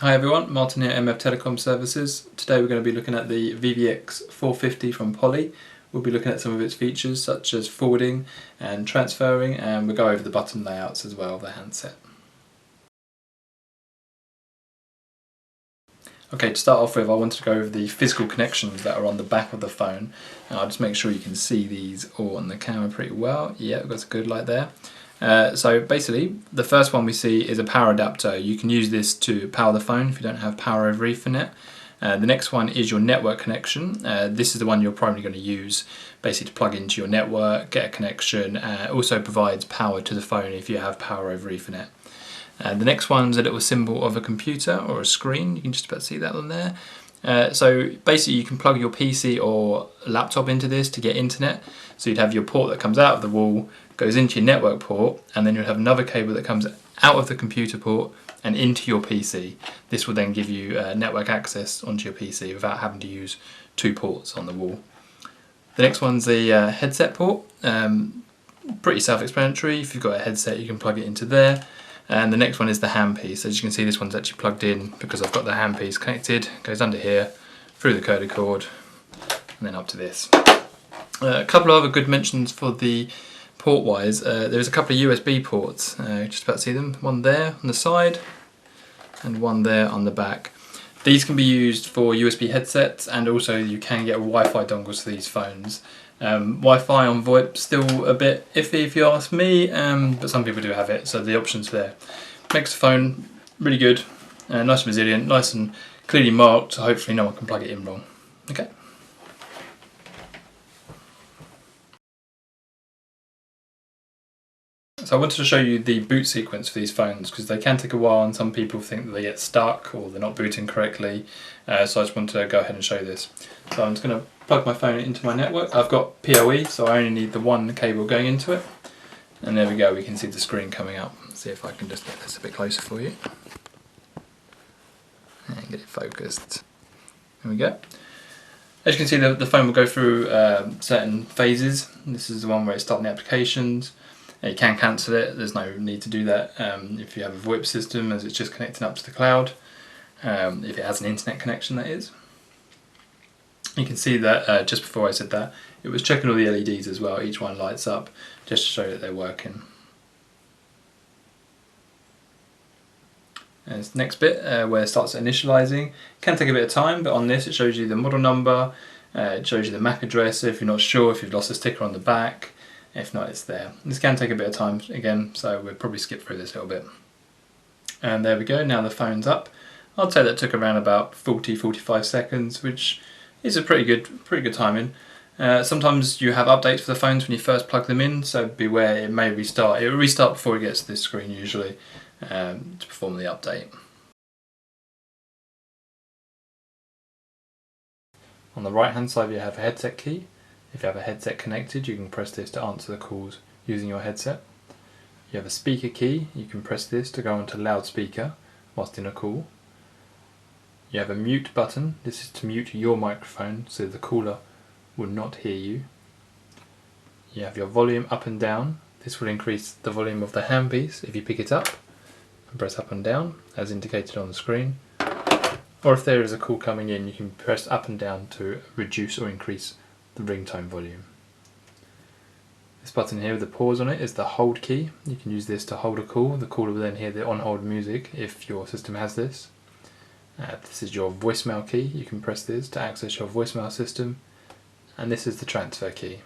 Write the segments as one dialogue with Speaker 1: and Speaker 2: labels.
Speaker 1: Hi everyone, Martin here, MF Telecom Services. Today we're going to be looking at the VVX450 from Poly. We'll be looking at some of its features such as forwarding and transferring, and we'll go over the button layouts as well of the handset. Okay, to start off with, I wanted to go over the physical connections that are on the back of the phone. And I'll just make sure you can see these all on the camera pretty well. Yeah, we've got a good light there. So basically, the first one we see is a power adapter. You can use this to power the phone if you don't have power over Ethernet. The next one is your network connection. This is the one you're primarily going to use basically to plug into your network, get a connection. Also provides power to the phone if you have power over Ethernet. The next one's a little symbol of a computer or a screen. You can just about see that on there. So basically you can plug your PC or laptop into this to get internet. So you'd have your port that comes out of the wall, goes into your network port, and then you'll have another cable that comes out of the computer port and into your PC. This will then give you network access onto your PC without having to use two ports on the wall. The next one's the headset port. Pretty self-explanatory. If you've got a headset, you can plug it into there. And the next one is the handpiece. As you can see, this one's actually plugged in because I've got the handpiece connected. Goes under here, through the coda cord, and then up to this. A couple of other good mentions for the port-wise. There's a couple of USB ports. Just about to see them. One there on the side, and one there on the back. These can be used for USB headsets, and also you can get Wi-Fi dongles for these phones. Wi-Fi on VoIP still a bit iffy if you ask me, but some people do have it, so the option's there. Makes the phone really good, nice and resilient, nice and clearly marked, so hopefully no one can plug it in wrong. Okay. So I wanted to show you the boot sequence for these phones because they can take a while and some people think that they get stuck or they're not booting correctly. So I just wanted to go ahead and show you this. So I'm just going to plug my phone into my network. I've got PoE, so I only need the one cable going into it. And there we go, we can see the screen coming up. Let's see if I can just get this a bit closer for you. And get it focused. There we go. As you can see, the phone will go through certain phases. This is the one where it's starting the applications. You can cancel it, there's no need to do that if you have a VoIP system, as it's just connecting up to the cloud, if it has an internet connection, that is. You can see that just before I said that, it was checking all the LEDs as well. Each one lights up just to show that they're working. And it's the next bit where it starts initializing. It can take a bit of time, but on this it shows you the model number, it shows you the MAC address if you're not sure, if you've lost a sticker on the back. If not, it's there. This can take a bit of time again, so we'll probably skip through this a little bit. And there we go, now the phone's up. I'd say that took around about 40-45 seconds, which is a pretty good timing. Sometimes you have updates for the phones when you first plug them in, so beware, it may restart. It will restart before it gets to this screen usually to perform the update. On the right hand side you have a headset key. If you have a headset connected, you can press this to answer the calls using your headset. You have a speaker key, you can press this to go onto loudspeaker whilst in a call. You have a mute button, this is to mute your microphone so the caller will not hear you. You have your volume up and down, this will increase the volume of the handpiece if you pick it up and press up and down as indicated on the screen. Or if there is a call coming in, you can press up and down to reduce or increase the ringtone volume. This button here with the pause on it is the hold key. You can use this to hold a call. The caller will then hear the on-hold music if your system has this. This is your voicemail key. You can press this to access your voicemail system. And this is the transfer key.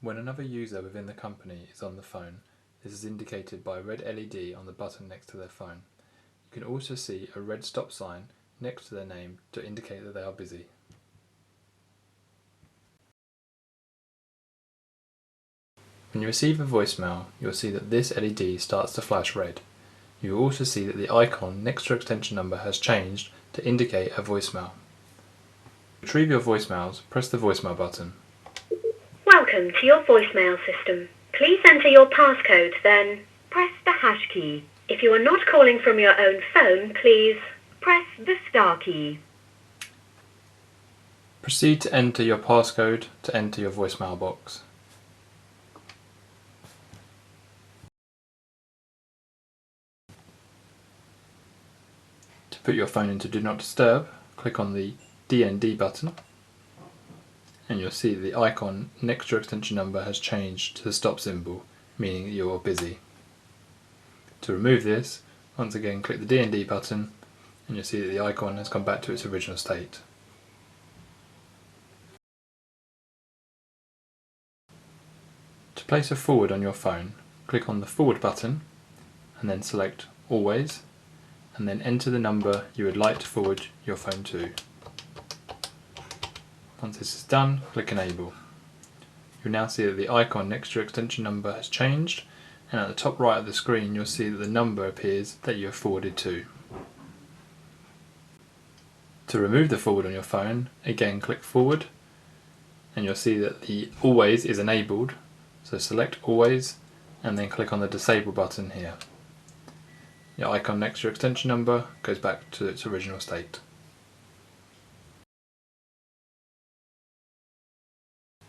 Speaker 1: When another user within the company is on the phone, this is indicated by a red LED on the button next to their phone. You can also see a red stop sign next to their name to indicate that they are busy. When you receive a voicemail, you'll see that this LED starts to flash red. You will also see that the icon next to your extension number has changed to indicate a voicemail. To retrieve your voicemails, press the voicemail button.
Speaker 2: Welcome to your voicemail system. Please enter your passcode, then press the hash key. If you are not calling from your own phone, please press the star key.
Speaker 1: Proceed to enter your passcode to enter your voicemail box. put your phone into Do Not Disturb, click on the DND button, and you'll see the icon next to your extension number has changed to the stop symbol, meaning that you're busy. To remove this, once again click the DND button, and you'll see that the icon has gone back to its original state. To place a forward on your phone, click on the forward button, and then select Always, and then enter the number you would like to forward your phone to. Once this is done, click Enable. You'll now see that the icon next to your extension number has changed, and at the top right of the screen you'll see that the number appears that you have forwarded to. To remove the forward on your phone, again click Forward, and you'll see that the Always is enabled, so select Always and then click on the Disable button here. The icon next to your extension number goes back to its original state.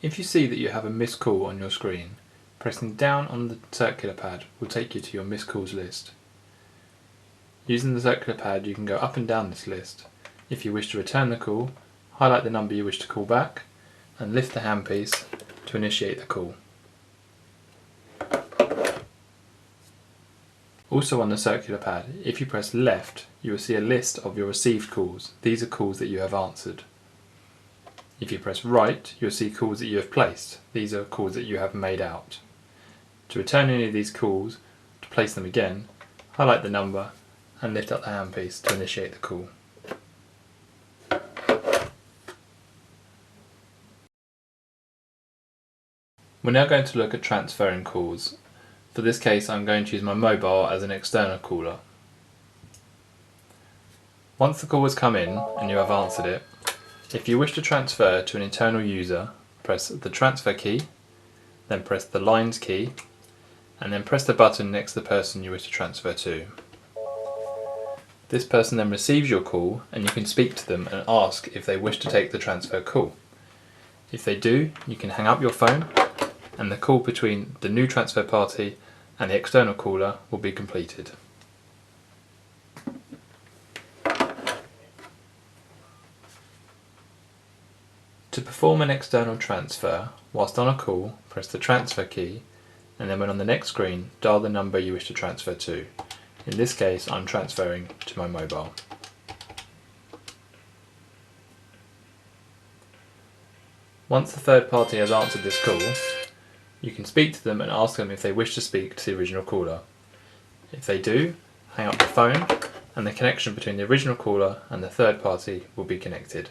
Speaker 1: If you see that you have a missed call on your screen, pressing down on the circular pad will take you to your missed calls list. Using the circular pad you can go up and down this list. If you wish to return the call, highlight the number you wish to call back and lift the handpiece to initiate the call. Also on the circular pad, if you press left, you will see a list of your received calls. These are calls that you have answered. If you press right, you'll see calls that you have placed. These are calls that you have made out. To return any of these calls, to place them again, highlight the number and lift up the handpiece to initiate the call. We're now going to look at transferring calls. For this case I'm going to use my mobile as an external caller. Once the call has come in and you have answered it, if you wish to transfer to an internal user, press the transfer key, then press the lines key, and then press the button next to the person you wish to transfer to. This person then receives your call and you can speak to them and ask if they wish to take the transfer call. If they do, you can hang up your phone and the call between the new transfer party and the external caller will be completed. To perform an external transfer, whilst on a call, press the transfer key and then when on the next screen, dial the number you wish to transfer to. In this case, I'm transferring to my mobile. Once the third party has answered this call, you can speak to them and ask them if they wish to speak to the original caller. If they do, hang up the phone and the connection between the original caller and the third party will be connected.